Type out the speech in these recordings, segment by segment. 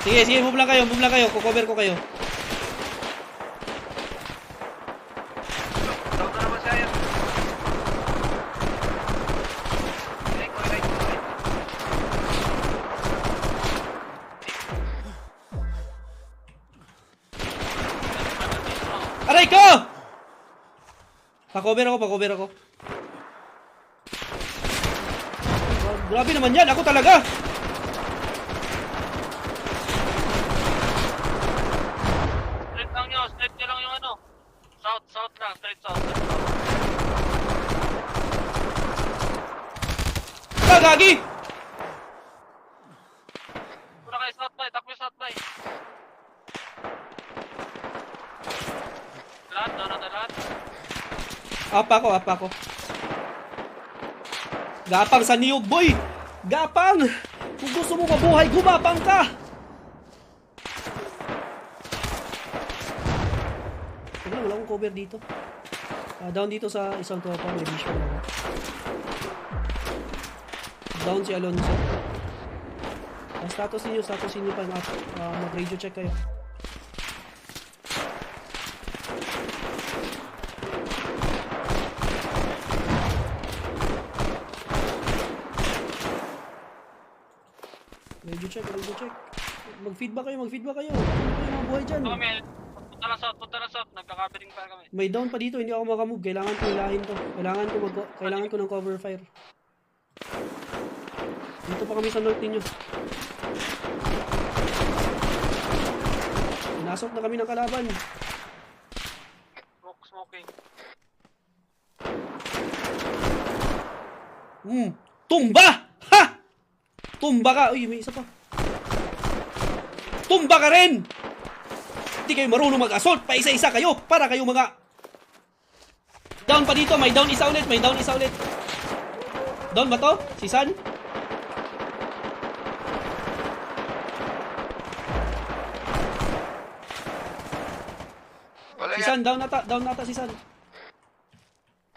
Sige, sige, move lang kayo, kukover ko kayo. Down na naman siya yan. Aray ko! Pakover ako. Grabe naman yan, ako talaga! Straight nyo lang yung ano. South lang, straight south. Gagi! Pura kayo south by, takbo south by. Lahat, lahat. Apa ko. Gapang sa niyog, boy! Gapang! Kung gusto mo mabuhay, gumapang ka! Wala akong cover dito. Down dito sa isang tropa, may vision ako. Down si Alonso. Status ninyo pa mag-radio check kayo. Radio check. Mag-feedback kayo. Ano kayo mga buhay dyan? Punta lang south. Nagka-covering pa kami. May down pa dito, hindi ako makamove. Kailangan ko ilahin to. Kailangan ko ng cover fire. Dito pa kami sa north ninyo. Pinasok na kami ng kalaban. Smoking. Tumba! Ha! Tumba ka! Uy, may isa pa. Tumba ka rin! Hindi kayo marunong mag-assault. Pa isa-isa kayo. Para kayo mga... Down pa dito. May down isa ulit. Down ba to? Si San? Wala Si yan. San, down nata si San.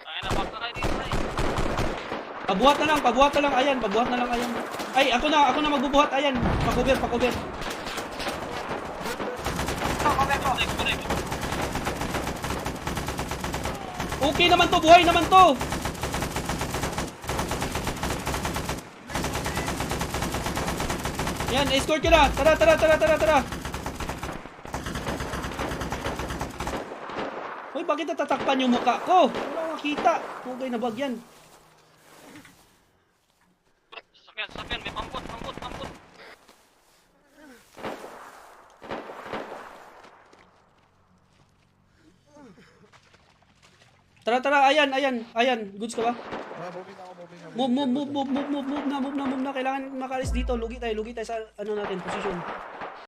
Ay, napak na kayo dito ay. Pabuhat na lang. Ayan. Ay, ako na magbubuhat. Ayan. Pakover. Okay naman to, buhay naman to. Yan, escort ka na. Tara. Hoy, bakit natatakpan yung mukha ko? Wala akong makita. Okay na bagyan. Sakyan, may pamput. Tara, ayan. Goods ka ba? Moving ako. Move na. Kailangan makalis dito. Lugi tayo sa ano natin, position.